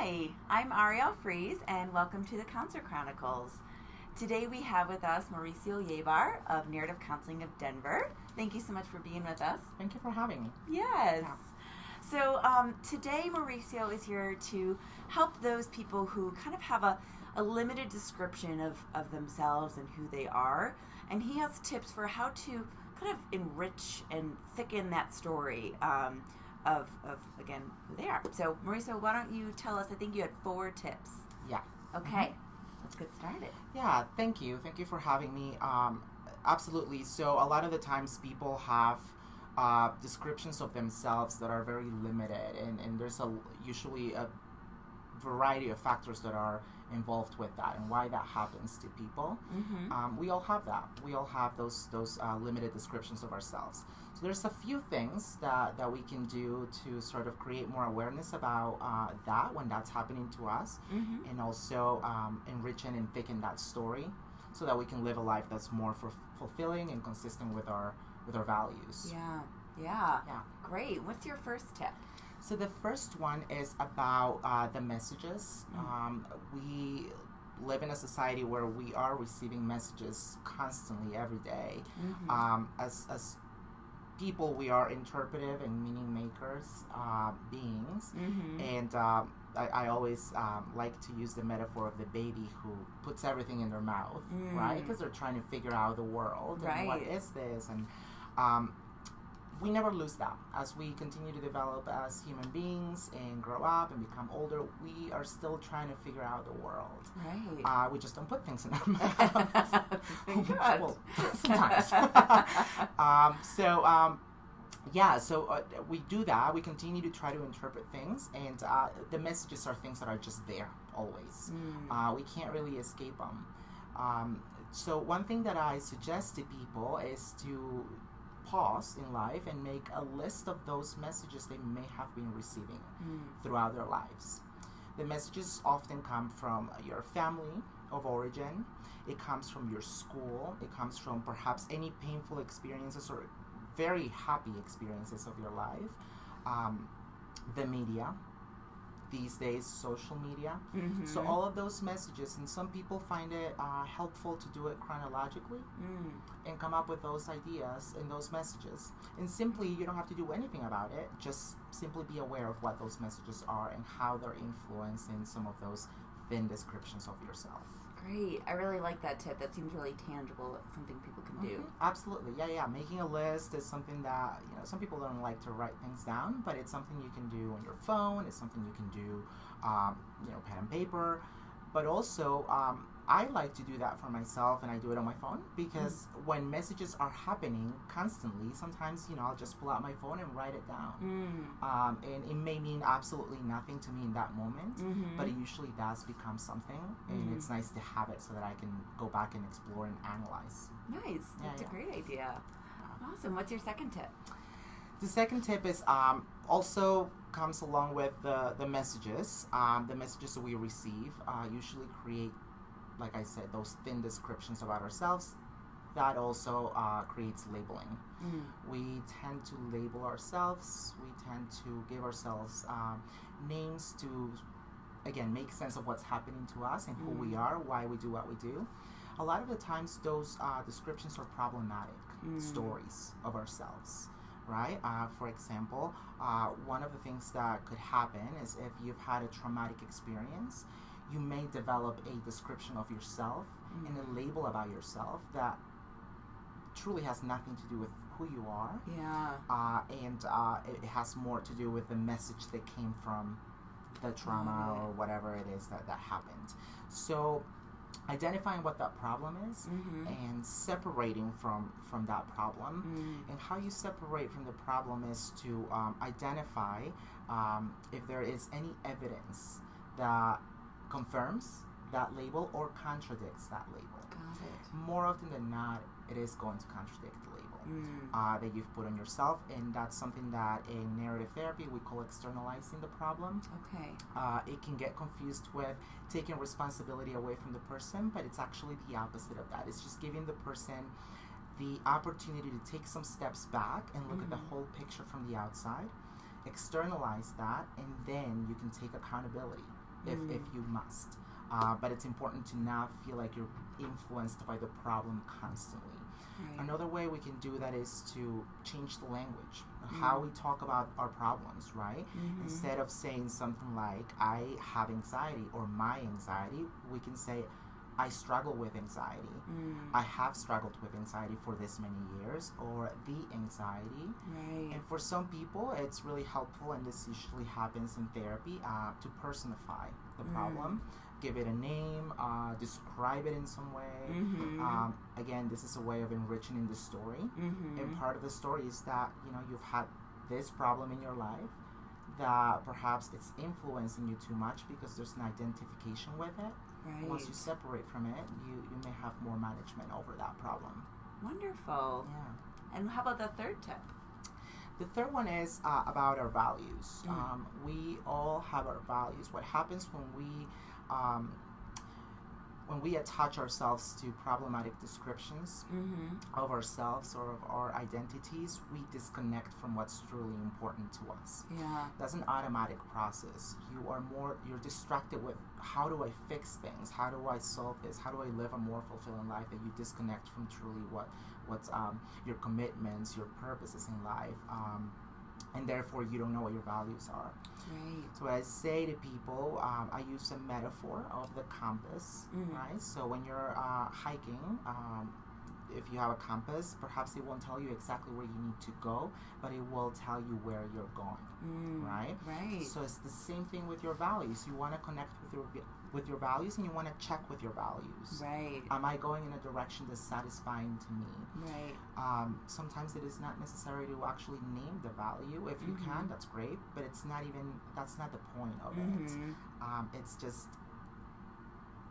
Hi, I'm Ariel Fries, and welcome to the Counselor Chronicles. Today we have with us Mauricio Yebar of Narrative Counseling of Denver. Thank you so much for being with us. Thank you for having me. Yes. Yeah. So today Mauricio is here to help those people who kind of have a limited description of themselves and who they are. And he has tips for how to kind of enrich and thicken that story of again, who they are. So, Mauricio, why don't you tell us, I think you had 4 tips. Yeah. Okay. Let's get started. Yeah, thank you. Thank you for having me. Absolutely. So a lot of the times people have descriptions of themselves that are very limited, and there's usually a variety of factors that are involved with that and why that happens to people. Mm-hmm. We all have that. We all have those limited descriptions of ourselves. So there's a few things that we can do to sort of create more awareness about that when that's happening to us, Mm-hmm. and also enrich and thicken that story so that we can live a life that's more fulfilling and consistent with our values. Yeah. Yeah. Great. What's your first tip? So the first one is about the messages. We live in a society where we are receiving messages constantly every day. Mm-hmm. As people, we are interpretive and meaning makers beings. Mm-hmm. And I always like to use the metaphor of the baby who puts everything in their mouth, right? Because they're trying to figure out the world and what Right. is this, and we never lose that. As we continue to develop as human beings and grow up and become older, we are still trying to figure out the world. Right. We just don't put things in our mouths. Good. Well, sometimes. So we do that. We continue to try to interpret things, and the messages are things that are just there always. We can't really escape them. So one thing that I suggest to people is to pause in life and make a list of those messages they may have been receiving throughout their lives. The messages often come from your family of origin. It comes from your school. It comes from perhaps any painful experiences or very happy experiences of your life. The media. These days, social media. Mm-hmm. So all of those messages, and some people find it helpful to do it chronologically and come up with those ideas and those messages. And simply, you don't have to do anything about it. Just simply be aware of what those messages are and how they're influencing some of those thin descriptions of yourself. Great. I really like that tip. That seems really tangible, something people can do. Absolutely. Yeah. Making a list is something that, some people don't like to write things down, but it's something you can do on your phone. It's something you can do, pen and paper. But also, I like to do that for myself, and I do it on my phone because when messages are happening constantly, sometimes, I'll just pull out my phone and write it down. And it may mean absolutely nothing to me in that moment, but it usually does become something, and it's nice to have it so that I can go back and explore and analyze. Nice. That's a great idea. Awesome. What's your second tip? The second tip is also comes along with the messages. The messages that we receive usually create, like I said, those thin descriptions about ourselves. That also creates labeling. We tend to label ourselves. We tend to give ourselves names to, again, make sense of what's happening to us and who we are, why we do what we do. A lot of the times, those descriptions are problematic stories of ourselves. Right? For example, one of the things that could happen is if you've had a traumatic experience, you may develop a description of yourself and a label about yourself that truly has nothing to do with who you are. Yeah. And it has more to do with the message that came from the trauma or whatever it is that happened. So identifying what that problem is and separating from that problem. And how you separate from the problem is to identify if there is any evidence that confirms that label or contradicts that label. Got it. More often than not, it is going to contradict the label that you've put on yourself, and that's something that in narrative therapy we call externalizing the problem. Okay. It can get confused with taking responsibility away from the person, but it's actually the opposite of that. It's just giving the person the opportunity to take some steps back and look at the whole picture from the outside, externalize that, and then you can take accountability if you must. But it's important to not feel like you're influenced by the problem constantly. Right. Another way we can do that is to change the language, how we talk about our problems, right? Instead of saying something like, I have anxiety or my anxiety, we can say, I struggle with anxiety. I have struggled with anxiety for this many years, or the anxiety. Right. And for some people, it's really helpful, and this usually happens in therapy, to personify the problem, give it a name, describe it in some way. Again, this is a way of enriching the story. And part of the story is that, you've had this problem in your life, that perhaps it's influencing you too much because there's an identification with it. Right. Once you separate from it, you may have more management over that problem. Wonderful. Yeah. And how about the third tip? The third one is about our values. We all have our values. What happens when we attach ourselves to problematic descriptions of ourselves or of our identities, we disconnect from what's truly important to us. Yeah. That's an automatic process. You're distracted with, how do I fix things? How do I solve this? How do I live a more fulfilling life? That you disconnect from truly what's your commitments, your purposes in life. And therefore you don't know what your values are. Right. So what I say to people, I use a metaphor of the compass, right? So when you're hiking, if you have a compass, perhaps it won't tell you exactly where you need to go, but it will tell you where you're going, right? Right. So it's the same thing with your values. You want to connect with your values, and you want to check with your values. Right. Am I going in a direction that's satisfying to me? Right. Sometimes it is not necessary to actually name the value. If you can, that's great, but that's not the point of it. It's just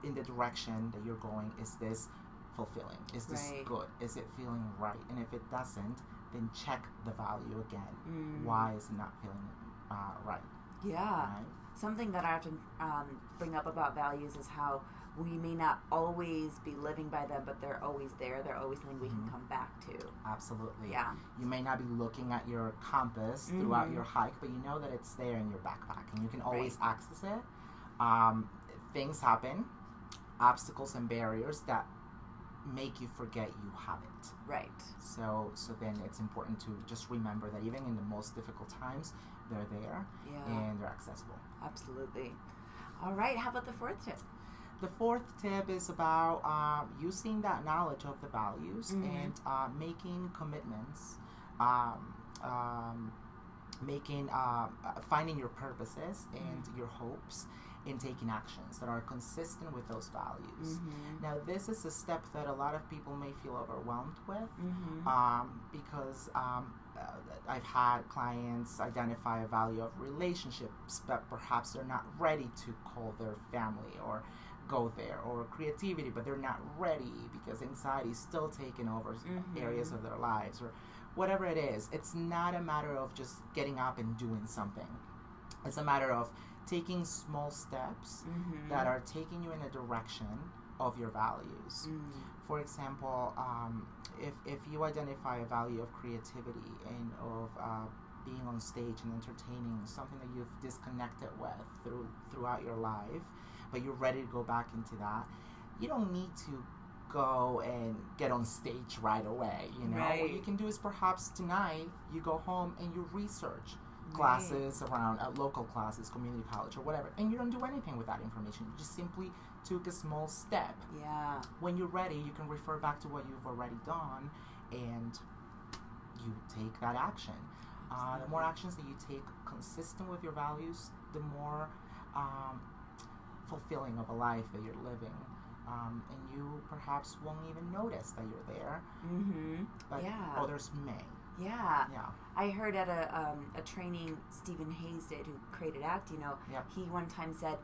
in the direction that you're going. Is this fulfilling? Is this good? Is it feeling right? And if it doesn't, then check the value again. Why is it not feeling right? Yeah. Right? Something that I often bring up about values is how we may not always be living by them, but they're always there. They're always something we can come back to. Absolutely. Yeah. You may not be looking at your compass throughout your hike, but you know that it's there in your backpack, and you can always access it. Things happen, obstacles and barriers that make you forget you have it. Right. So then it's important to just remember that even in the most difficult times, they're there and they're accessible. Absolutely. All right. How about the fourth tip? The fourth tip is about using that knowledge of the values and making commitments, finding your purposes and your hopes, in taking actions that are consistent with those values. Now, this is a step that a lot of people may feel overwhelmed with because I've had clients identify a value of relationships, but perhaps they're not ready to call their family or go there, or creativity, but they're not ready because anxiety is still taking over areas of their lives, or whatever it is. It's not a matter of just getting up and doing something. It's a matter of taking small steps that are taking you in a direction of your values. For example, if you identify a value of creativity and of being on stage and entertaining, something that you've disconnected with throughout your life, but you're ready to go back into that, you don't need to go and get on stage right away. What you can do is perhaps tonight you go home and you research classes around local classes, community college, or whatever, and you don't do anything with that information. You just simply took a small step. Yeah. When you're ready, you can refer back to what you've already done, and you take that action. The more actions that you take consistent with your values, the more fulfilling of a life that you're living. And you perhaps won't even notice that you're there, but others may. Yeah. Yeah. I heard at a training Stephen Hayes did, who created ACT, he one time said,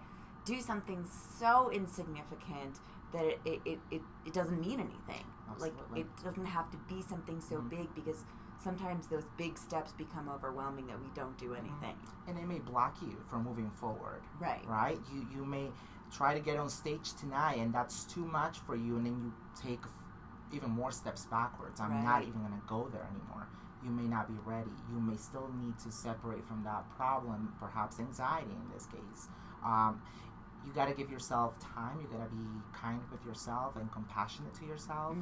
do something so insignificant that it doesn't mean anything. Absolutely. Like, it doesn't have to be something so big, because sometimes those big steps become overwhelming that we don't do anything. And it may block you from moving forward. Right. You may try to get on stage tonight, and that's too much for you, and then you take even more steps backwards. I'm not even going to go there anymore. You may not be ready. You may still need to separate from that problem, perhaps anxiety in this case. you got to give yourself time. You got to be kind with yourself and compassionate to yourself.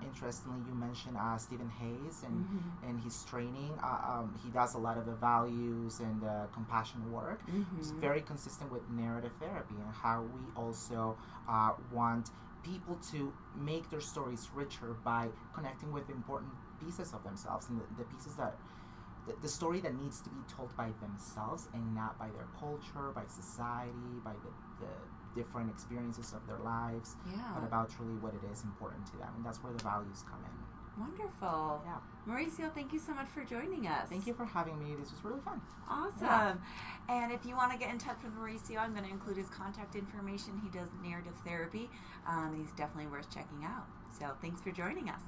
Interestingly, you mentioned Stephen Hayes and his training. He does a lot of the values and compassion work. It's very consistent with narrative therapy and how we also want people to make their stories richer by connecting with important pieces of themselves and the pieces that the story that needs to be told by themselves and not by their culture, by society, by the different experiences of their lives, but about truly what it is important to them. And that's where the values come in. Wonderful. Yeah. Mauricio, thank you so much for joining us. Thank you for having me. This was really fun. Awesome. Yeah. And if you want to get in touch with Mauricio, I'm going to include his contact information. He does narrative therapy. He's definitely worth checking out. So thanks for joining us.